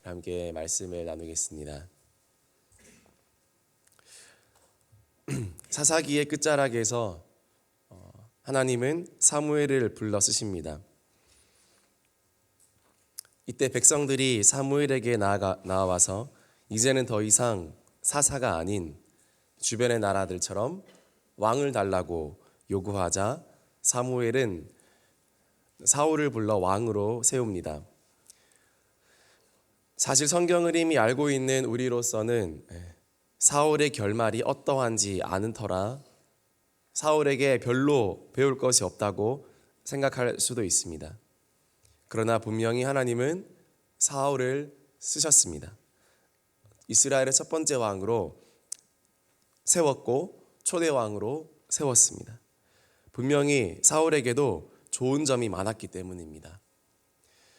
함께 말씀을 나누겠습니다. 사사기의 끝자락에서 하나님은 사무엘을 불러 쓰십니다. 이때 백성들이 사무엘에게 나와서 이제는 더 이상 사사가 아닌 주변의 나라들처럼 왕을 달라고 요구하자 사무엘은 사울을 불러 왕으로 세웁니다. 사실 성경을 이미 알고 있는 우리로서는 사울의 결말이 어떠한지 아는 터라 사울에게 별로 배울 것이 없다고 생각할 수도 있습니다. 그러나 분명히 하나님은 사울을 쓰셨습니다. 이스라엘의 첫 번째 왕으로 세웠고 초대 왕으로 세웠습니다. 분명히 사울에게도 좋은 점이 많았기 때문입니다.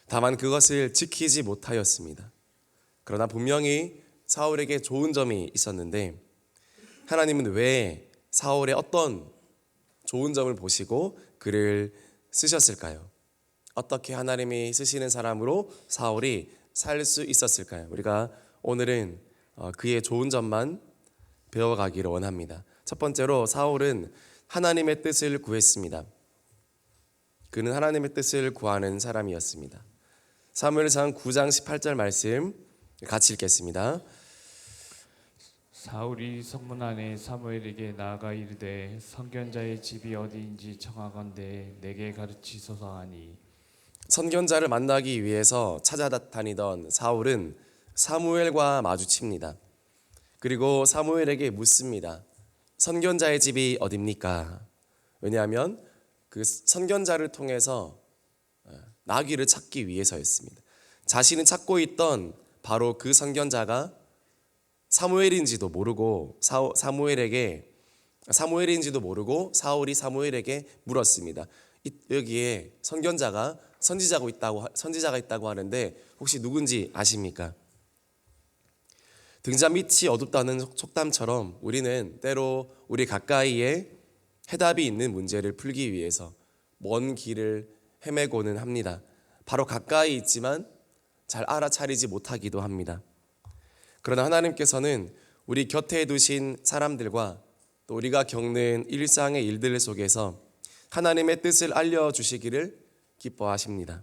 다만 그것을 지키지 못하였습니다. 그러나 분명히 사울에게 좋은 점이 있었는데 하나님은 왜 사울의 어떤 좋은 점을 보시고 그를 쓰셨을까요? 어떻게 하나님이 쓰시는 사람으로 사울이 살 수 있었을까요? 우리가 오늘은 그의 좋은 점만 배워가기를 원합니다. 첫 번째로 사울은 하나님의 뜻을 구했습니다. 그는 하나님의 뜻을 구하는 사람이었습니다. 사무엘상 9장 18절 말씀 같이 읽겠습니다. 사울이 성문 안에 사무엘에게 나아가 이르되 선견자의 집이 어디인지 청하건대 내게 가르치소서 하니. 선견자를 만나기 위해서 찾아다니던 사울은 사무엘과 마주칩니다. 그리고 사무엘에게 묻습니다. 선견자의 집이 어딥니까? 왜냐하면 그 선견자를 통해서 나귀를 찾기 위해서였습니다. 자신이 찾고 있던 바로 그 선견자가 사무엘인지도 모르고 사무엘인지도 모르고 사울이 사무엘에게 물었습니다. 여기에 선견자가 선지자가 있다고 하는데 혹시 누군지 아십니까? 등잔 밑이 어둡다는 속담처럼 우리는 때로 우리 가까이에 해답이 있는 문제를 풀기 위해서 먼 길을 헤매고는 합니다. 바로 가까이 있지만 잘 알아차리지 못하기도 합니다. 그러나 하나님께서는 우리 곁에 두신 사람들과 또 우리가 겪는 일상의 일들 속에서 하나님의 뜻을 알려주시기를 기뻐하십니다.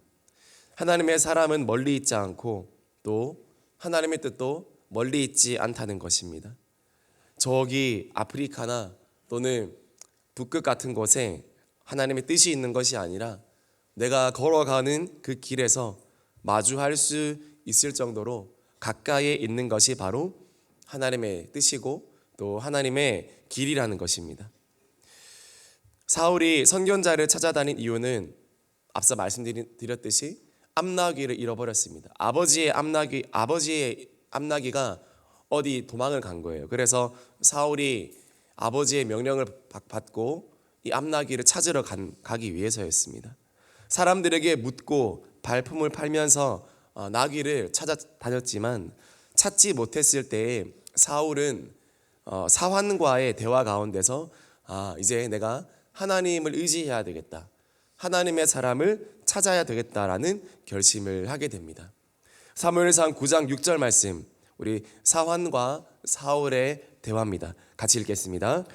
하나님의 사람은 멀리 있지 않고 또 하나님의 뜻도 멀리 있지 않다는 것입니다. 저기 아프리카나 또는 북극 같은 곳에 하나님의 뜻이 있는 것이 아니라 내가 걸어가는 그 길에서 마주할 수 있을 정도로 가까이에 있는 것이 바로 하나님의 뜻이고 또 하나님의 길이라는 것입니다. 사울이 선견자를 찾아다닌 이유는 앞서 말씀드렸듯이 암나귀를 잃어버렸습니다. 아버지의 암나귀가 어디 도망을 간 거예요. 그래서 사울이 아버지의 명령을 받고 이 암나귀를 찾으러 가기 위해서였습니다. 사람들에게 묻고 발품을 팔면서 나귀를 찾아다녔지만 찾지 못했을 때에 사울은 사환과의 대화 가운데서 이제 내가 하나님을 의지해야 되겠다, 하나님의 사람을 찾아야 되겠다라는 결심을 하게 됩니다. 사무엘상 9장 6절 말씀, 우리 사환과 사울의 대화입니다. 같이 읽겠습니다.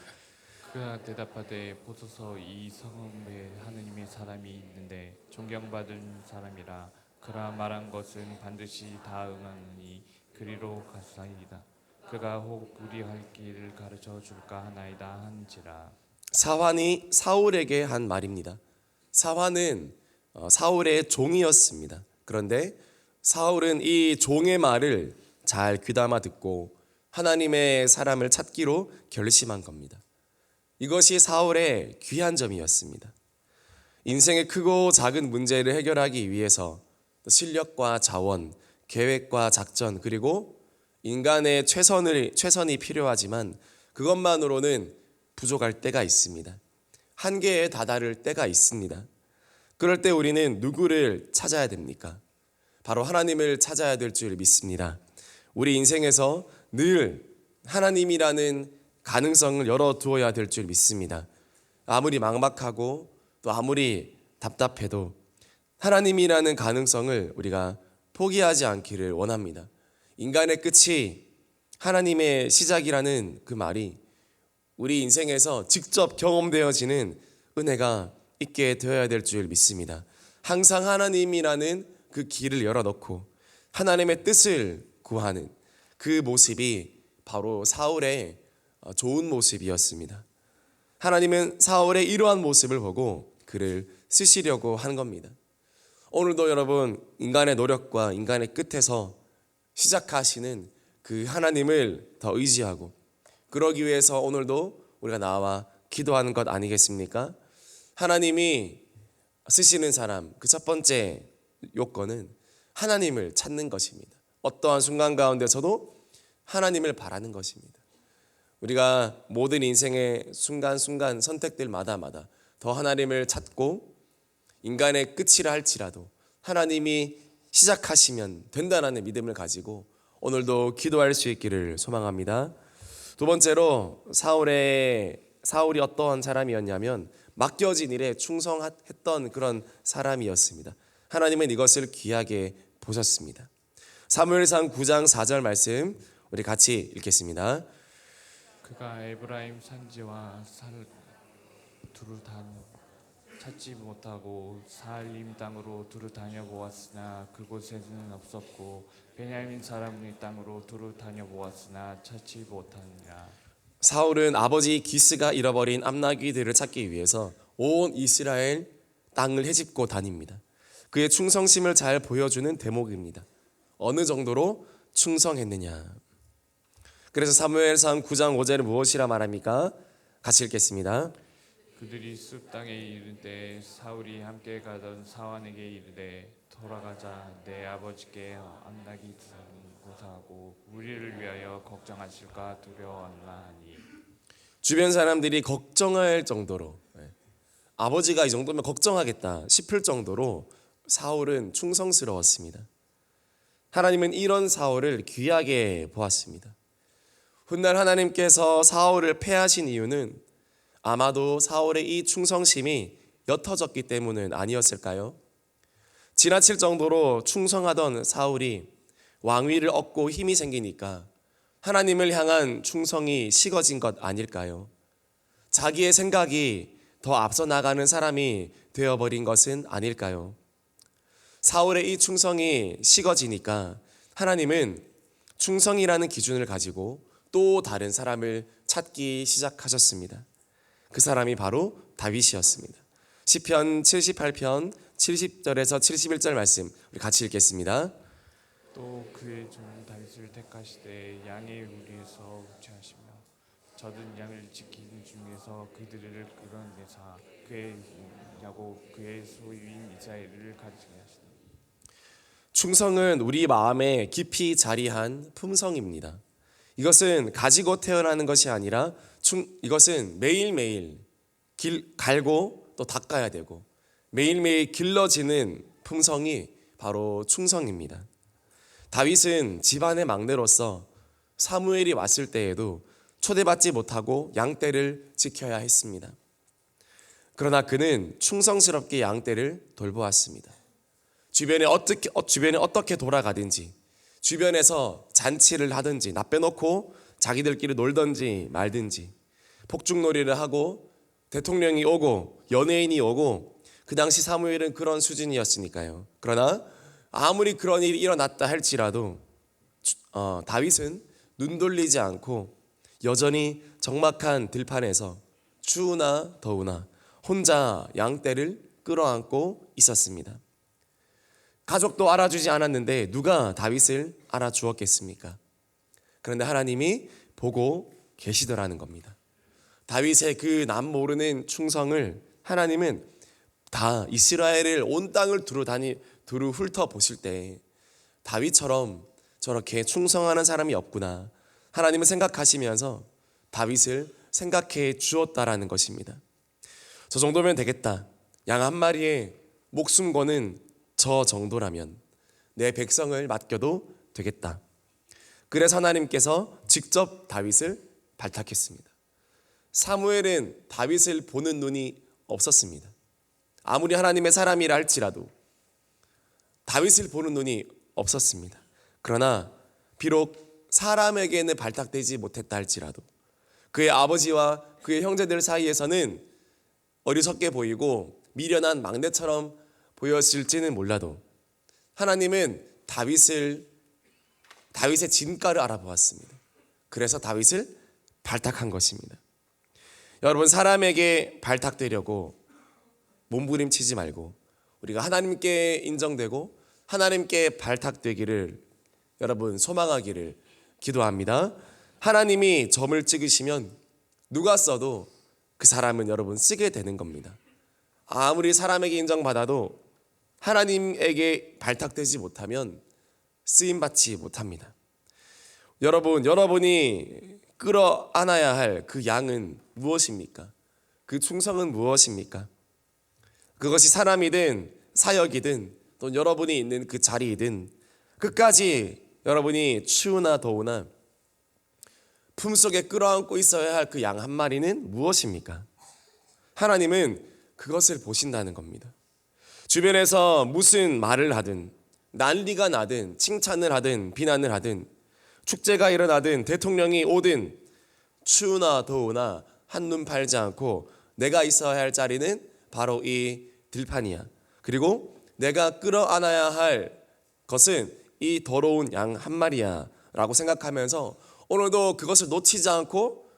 그가 대답하되 보소서 이 성읍에 하느님의 사람이 있는데 존경받은 사람이라 그가 말한 것은 반드시 다 응하느니 그리로 가사이다. 그가 혹 우리 할 길을 가르쳐 줄까 하나이다 한지라. 사환이 사울에게 한 말입니다. 사환은 사울의 종이었습니다. 그런데 사울은 이 종의 말을 잘 귀담아 듣고 하나님의 사람을 찾기로 결심한 겁니다. 이것이 사울의 귀한 점이었습니다. 인생의 크고 작은 문제를 해결하기 위해서 실력과 자원, 계획과 작전, 그리고 인간의 최선이 필요하지만 그것만으로는 부족할 때가 있습니다. 한계에 다다를 때가 있습니다. 그럴 때 우리는 누구를 찾아야 됩니까? 바로 하나님을 찾아야 될 줄 믿습니다. 우리 인생에서 늘 하나님이라는 가능성을 열어두어야 될 줄 믿습니다. 아무리 막막하고 또 아무리 답답해도 하나님이라는 가능성을 우리가 포기하지 않기를 원합니다. 인간의 끝이 하나님의 시작이라는 그 말이 우리 인생에서 직접 경험되어지는 은혜가 있게 되어야 될 줄 믿습니다. 항상 하나님이라는 그 길을 열어놓고 하나님의 뜻을 구하는 그 모습이 바로 사울의 좋은 모습이었습니다. 하나님은 사울의 이러한 모습을 보고 그를 쓰시려고 한 겁니다. 오늘도 여러분, 인간의 노력과 인간의 끝에서 시작하시는 그 하나님을 더 의지하고, 그러기 위해서 오늘도 우리가 나와 기도하는 것 아니겠습니까? 하나님이 쓰시는 사람, 그 첫 번째 요건은 하나님을 찾는 것입니다. 어떠한 순간 가운데서도 하나님을 바라는 것입니다. 우리가 모든 인생의 순간순간 선택들마다 더 하나님을 찾고, 인간의 끝이라 할지라도 하나님이 시작하시면 된다는 믿음을 가지고 오늘도 기도할 수 있기를 소망합니다. 두 번째로 사울이 어떠한 사람이었냐면 맡겨진 일에 충성했던 그런 사람이었습니다. 하나님은 이것을 귀하게 보셨습니다. 사무엘상 9장 4절 말씀 우리 같이 읽겠습니다. 그가 에브라임 산지와 두루 찾지 못하고 사알림 땅으로 두루 다녀보았으나 그곳에는 없었고 베냐민 사람의 땅으로 두루 다녀보았으나 찾지 못하니라. 사울은 아버지 기스가 잃어버린 암나귀들을 찾기 위해서 온 이스라엘 땅을 헤집고 다닙니다. 그의 충성심을 잘 보여주는 대목입니다. 어느 정도로 충성했느냐. 그래서 사무엘상 9장 5절은 무엇이라 말합니까? 같이 읽겠습니다. 그들이 숲 땅에 이를 때 사울이 함께 가던 사환에게 이르되 돌아가자. 내 아버지께 암나귀 고사하고 우리를 위하여 걱정하실까 두려워하노라 하니. 주변 사람들이 걱정할 정도로, 아버지가 이 정도면 걱정하겠다 싶을 정도로 사울은 충성스러웠습니다. 하나님은 이런 사울을 귀하게 보았습니다. 훗날 하나님께서 사울을 패하신 이유는 아마도 사울의 이 충성심이 옅어졌기 때문은 아니었을까요? 지나칠 정도로 충성하던 사울이 왕위를 얻고 힘이 생기니까 하나님을 향한 충성이 식어진 것 아닐까요? 자기의 생각이 더 앞서 나가는 사람이 되어버린 것은 아닐까요? 사울의 이 충성이 식어지니까 하나님은 충성이라는 기준을 가지고 또 다른 사람을 찾기 시작하셨습니다. 그 사람이 바로 다윗이었습니다. 시편 78편 70절에서 71절 말씀 우리 같이 읽겠습니다. 또 그의 종 다윗을 택하시되 양의 우리에서 우체하시며 젖은 양을 지키는 중에서 그들을 끌어내사 그의 야곱 그의 소유인 이스라엘을 가지게 하시니. 충성은 우리 마음에 깊이 자리한 품성입니다. 이것은 가지고 태어나는 것이 아니라 이것은 매일매일 갈고 또 닦아야 되고 매일매일 길러지는 품성이 바로 충성입니다. 다윗은 집안의 막내로서 사무엘이 왔을 때에도 초대받지 못하고 양떼를 지켜야 했습니다. 그러나 그는 충성스럽게 양떼를 돌보았습니다. 주변에 어떻게 돌아가든지, 주변에서 잔치를 하든지 나 빼놓고 자기들끼리 놀든지 말든지, 폭죽놀이를 하고 대통령이 오고 연예인이 오고, 그 당시 사무엘은 그런 수준이었으니까요. 그러나 아무리 그런 일이 일어났다 할지라도 다윗은 눈 돌리지 않고 여전히 적막한 들판에서 추우나 더우나 혼자 양떼를 끌어안고 있었습니다. 가족도 알아주지 않았는데 누가 다윗을 알아주었겠습니까? 그런데 하나님이 보고 계시더라는 겁니다. 다윗의 그 남모르는 충성을 하나님은 다 이스라엘을 온 땅을 두루 훑어보실 때 다윗처럼 저렇게 충성하는 사람이 없구나, 하나님은 생각하시면서 다윗을 생각해 주었다라는 것입니다. 저 정도면 되겠다. 양 한 마리에 목숨 거는 저 정도라면 내 백성을 맡겨도 되겠다. 그래서 하나님께서 직접 다윗을 발탁했습니다. 사무엘은 다윗을 보는 눈이 없었습니다. 아무리 하나님의 사람이라 할지라도 다윗을 보는 눈이 없었습니다. 그러나 비록 사람에게는 발탁되지 못했다 할지라도 그의 아버지와 그의 형제들 사이에서는 어리석게 보이고 미련한 막내처럼 보였을지는 몰라도 하나님은 다윗의 진가를 알아보았습니다. 그래서 다윗을 발탁한 것입니다. 여러분, 사람에게 발탁되려고 몸부림치지 말고 우리가 하나님께 인정되고 하나님께 발탁되기를 여러분 소망하기를 기도합니다. 하나님이 점을 찍으시면 누가 써도 그 사람은 여러분 쓰게 되는 겁니다. 아무리 사람에게 인정받아도 하나님에게 발탁되지 못하면 쓰임받지 못합니다. 여러분, 여러분이 끌어안아야 할 그 양은 무엇입니까? 그 충성은 무엇입니까? 그것이 사람이든 사역이든 또 여러분이 있는 그 자리이든 끝까지 여러분이 추우나 더우나 품속에 끌어안고 있어야 할 그 양 한 마리는 무엇입니까? 하나님은 그것을 보신다는 겁니다. 주변에서 무슨 말을 하든 난리가 나든 칭찬을 하든 비난을 하든 축제가 일어나든 대통령이 오든 추우나 더우나 한눈 팔지 않고 내가 있어야 할 자리는 바로 이 들판이야. 그리고 내가 끌어안아야 할 것은 이 더러운 양 한 마리야 라고 생각하면서 오늘도 그것을 놓치지 않고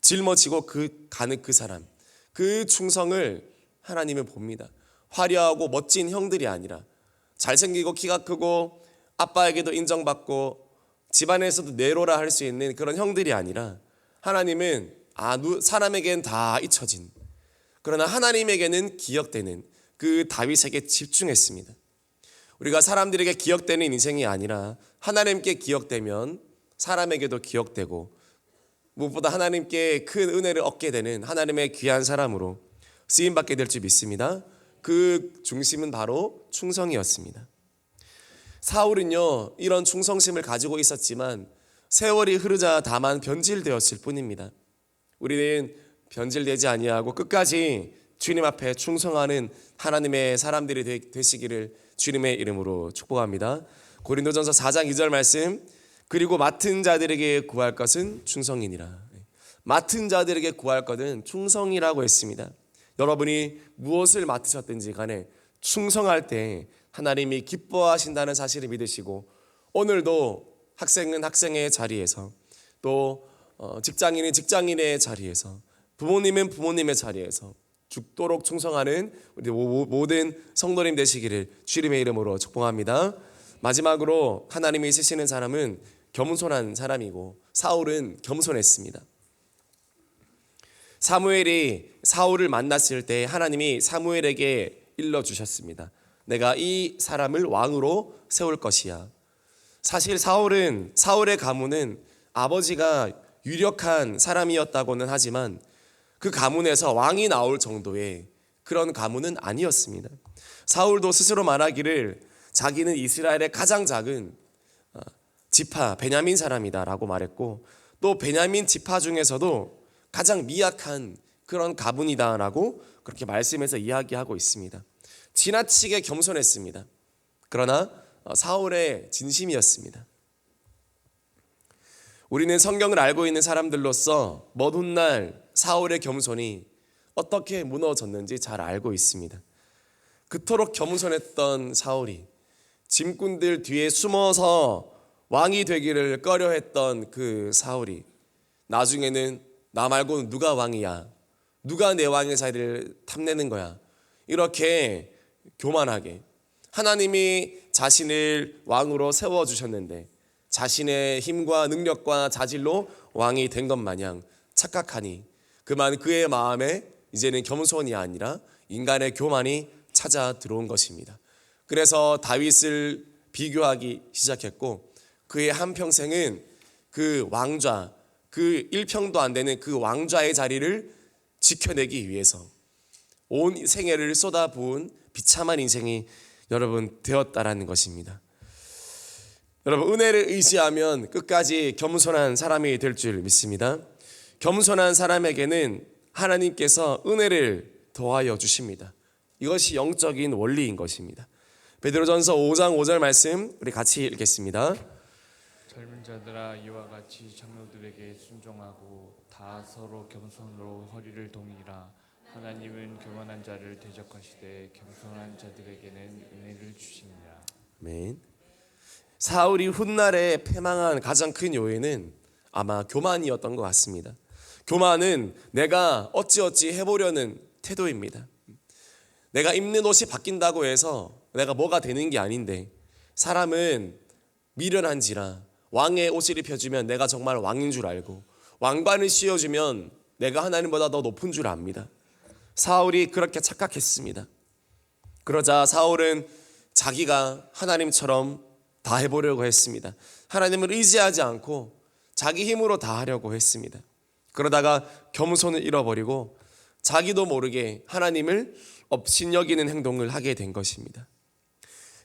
짊어지고 가는 그 사람, 그 충성을 하나님은 봅니다. 화려하고 멋진 형들이 아니라 잘생기고 키가 크고 아빠에게도 인정받고 집안에서도 내로라 할 수 있는 그런 형들이 아니라 하나님은 사람에겐 다 잊혀진 그러나 하나님에게는 기억되는 그 다윗에게 집중했습니다. 우리가 사람들에게 기억되는 인생이 아니라 하나님께 기억되면 사람에게도 기억되고 무엇보다 하나님께 큰 은혜를 얻게 되는 하나님의 귀한 사람으로 쓰임받게 될 줄 믿습니다. 그 중심은 바로 충성이었습니다. 사울은요 이런 충성심을 가지고 있었지만 세월이 흐르자 다만 변질되었을 뿐입니다. 우리는 변질되지 아니하고 끝까지 주님 앞에 충성하는 하나님의 사람들이 되시기를 주님의 이름으로 축복합니다. 고린도전서 4장 2절 말씀, 그리고 맡은 자들에게 구할 것은 충성이니라. 맡은 자들에게 구할 것은 충성이라고 했습니다. 여러분이 무엇을 맡으셨든지 간에 충성할 때 하나님이 기뻐하신다는 사실을 믿으시고 오늘도 학생은 학생의 자리에서 또 직장인은 직장인의 자리에서 부모님은 부모님의 자리에서 죽도록 충성하는 우리 모든 성도님 되시기를 주님의 이름으로 축복합니다. 마지막으로 하나님이 쓰시는 사람은 겸손한 사람이고 사울은 겸손했습니다. 사무엘이 사울을 만났을 때 하나님이 사무엘에게 일러주셨습니다. 내가 이 사람을 왕으로 세울 것이야. 사실 사울의 가문은 아버지가 유력한 사람이었다고는 하지만 그 가문에서 왕이 나올 정도의 그런 가문은 아니었습니다. 사울도 스스로 말하기를 자기는 이스라엘의 가장 작은 지파 베냐민 사람이다라고 말했고 또 베냐민 지파 중에서도 가장 미약한 그런 가문이다라고 그렇게 말씀해서 이야기하고 있습니다. 지나치게 겸손했습니다. 그러나 사울의 진심이었습니다. 우리는 성경을 알고 있는 사람들로서 먼 훗날 사울의 겸손이 어떻게 무너졌는지 잘 알고 있습니다. 그토록 겸손했던 사울이 짐꾼들 뒤에 숨어서 왕이 되기를 꺼려했던 그 사울이 나중에는 나 말고는 누가 왕이야? 누가 내 왕의 자리를 탐내는 거야? 이렇게 교만하게 하나님이 자신을 왕으로 세워주셨는데 자신의 힘과 능력과 자질로 왕이 된 것 마냥 착각하니 그만 그의 마음에 이제는 겸손이 아니라 인간의 교만이 찾아 들어온 것입니다. 그래서 다윗을 비교하기 시작했고 그의 한평생은 그 왕좌, 그 일평도 안 되는 그 왕좌의 자리를 지켜내기 위해서 온 생애를 쏟아부은 비참한 인생이 여러분 되었다라는 것입니다. 여러분 은혜를 의지하면 끝까지 겸손한 사람이 될 줄 믿습니다. 겸손한 사람에게는 하나님께서 은혜를 더하여 주십니다. 이것이 영적인 원리인 것입니다. 베드로전서 5장 5절 말씀 우리 같이 읽겠습니다. 젊은 자들아 이와 같이 장로들에게 순종하고 다 서로 겸손으로 허리를 동이라. 하나님은 교만한 자를 대적하시되 겸손한 자들에게는 은혜를 주시니라. 아멘. 사울이 훗날에 패망한 가장 큰 요인은 아마 교만이었던 것 같습니다. 교만은 내가 어찌어찌 해보려는 태도입니다. 내가 입는 옷이 바뀐다고 해서 내가 뭐가 되는 게 아닌데, 사람은 미련한지라 왕의 옷을 입혀주면 내가 정말 왕인 줄 알고, 왕관을 씌워주면 내가 하나님보다 더 높은 줄 압니다. 사울이 그렇게 착각했습니다. 그러자 사울은 자기가 하나님처럼 다 해보려고 했습니다. 하나님을 의지하지 않고 자기 힘으로 다 하려고 했습니다. 그러다가 겸손을 잃어버리고 자기도 모르게 하나님을 업신여기는 행동을 하게 된 것입니다.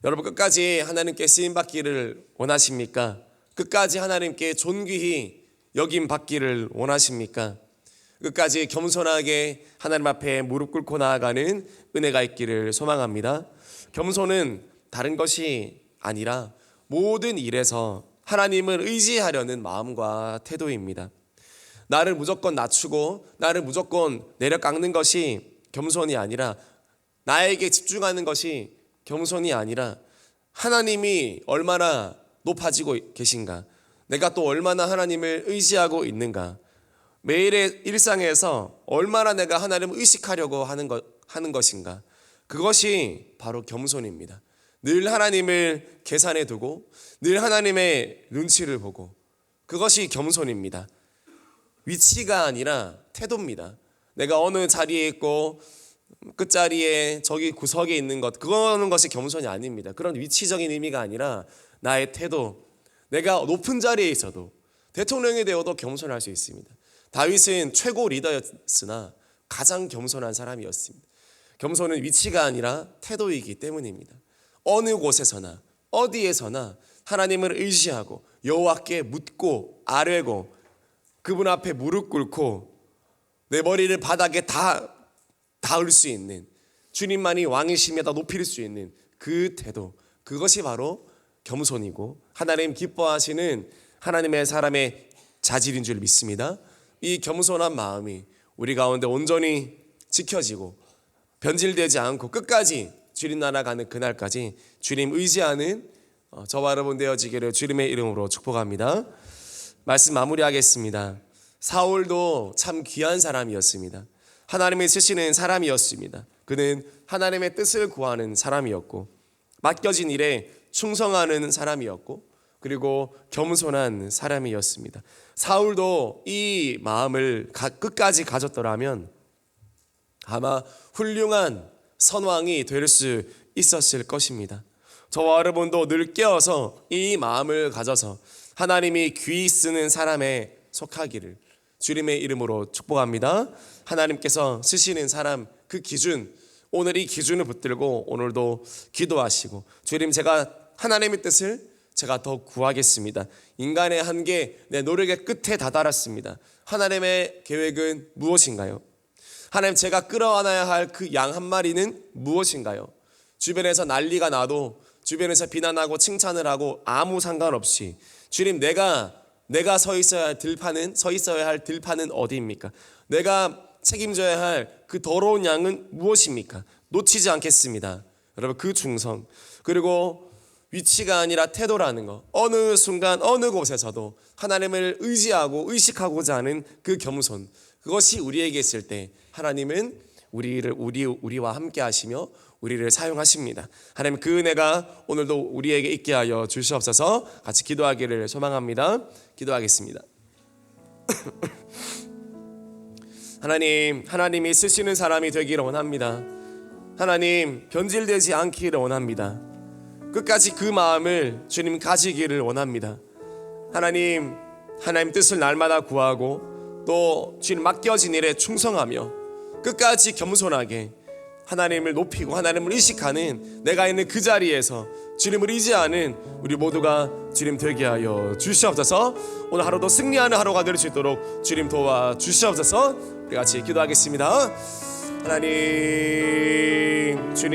여러분, 끝까지 하나님께 쓰임받기를 원하십니까? 끝까지 하나님께 존귀히 여김받기를 원하십니까? 끝까지 겸손하게 하나님 앞에 무릎 꿇고 나아가는 은혜가 있기를 소망합니다. 겸손은 다른 것이 아니라 모든 일에서 하나님을 의지하려는 마음과 태도입니다. 나를 무조건 낮추고 나를 무조건 내려깎는 것이 겸손이 아니라, 나에게 집중하는 것이 겸손이 아니라, 하나님이 얼마나 높아지고 계신가, 내가 또 얼마나 하나님을 의지하고 있는가, 매일의 일상에서 얼마나 내가 하나님을 의식하려고 하는 것인가, 그것이 바로 겸손입니다. 늘 하나님을 계산해 두고 늘 하나님의 눈치를 보고, 그것이 겸손입니다. 위치가 아니라 태도입니다. 내가 어느 자리에 있고 끝자리에 저기 구석에 있는 것, 그거는 것이 겸손이 아닙니다. 그런 위치적인 의미가 아니라 나의 태도, 내가 높은 자리에 있어도, 대통령이 되어도 겸손할 수 있습니다. 다윗은 최고 리더였으나 가장 겸손한 사람이었습니다. 겸손은 위치가 아니라 태도이기 때문입니다. 어느 곳에서나 어디에서나 하나님을 의지하고 여호와께 묻고 아뢰고 그분 앞에 무릎 꿇고 내 머리를 바닥에 닿을 수 있는, 주님만이 왕이시며 다 높일 수 있는 그 태도, 그것이 바로 겸손이고 하나님 기뻐하시는 하나님의 사람의 자질인 줄 믿습니다. 이 겸손한 마음이 우리 가운데 온전히 지켜지고 변질되지 않고 끝까지 주님 나라 가는 그날까지 주님 의지하는 저와 여러분 되어지기를 주님의 이름으로 축복합니다. 말씀 마무리하겠습니다. 사울도 참 귀한 사람이었습니다. 하나님을 쓰시는 사람이었습니다. 그는 하나님의 뜻을 구하는 사람이었고, 맡겨진 일에 충성하는 사람이었고, 그리고 겸손한 사람이었습니다. 사울도 이 마음을 끝까지 가졌더라면 아마 훌륭한 선왕이 될 수 있었을 것입니다. 저와 여러분도 늘 깨어서 이 마음을 가져서 하나님이 귀히 쓰는 사람에 속하기를 주님의 이름으로 축복합니다. 하나님께서 쓰시는 사람, 그 기준, 오늘 이 기준을 붙들고 오늘도 기도하시고, 주님, 제가 하나님의 뜻을 제가 더 구하겠습니다. 인간의 한계, 내 노력의 끝에 다다랐습니다. 하나님의 계획은 무엇인가요? 하나님, 제가 끌어안아야 할 그 양 한 마리는 무엇인가요? 주변에서 난리가 나도, 주변에서 비난하고 칭찬을 하고 아무 상관없이, 주님, 내가 서 있어야 할 들판은 어디입니까? 내가 책임져야 할 그 더러운 양은 무엇입니까? 놓치지 않겠습니다. 여러분, 그 충성, 그리고 위치가 아니라 태도라는 것, 어느 순간 어느 곳에서도 하나님을 의지하고 의식하고자 하는 그 겸손, 그것이 우리에게 있을 때 하나님은 우리와 함께 하시며 우리를 사용하십니다. 하나님, 그 은혜가 오늘도 우리에게 있게 하여 주시옵소서. 같이 기도하기를 소망합니다. 기도하겠습니다. 하나님이 쓰시는 사람이 되기를 원합니다. 하나님, 변질되지 않기를 원합니다. 끝까지 그 마음을 주님 가지기를 원합니다. 하나님 뜻을 날마다 구하고 또 주님 맡겨진 일에 충성하며 끝까지 겸손하게 하나님을 높이고 하나님을 의식하는, 내가 있는 그 자리에서 주님을 의지하는 우리 모두가 주님 되게 하여 주시옵소서. 오늘 하루도 승리하는 하루가 될 수 있도록 주님 도와 주시옵소서. 우리 같이 기도하겠습니다. 하나님, 주님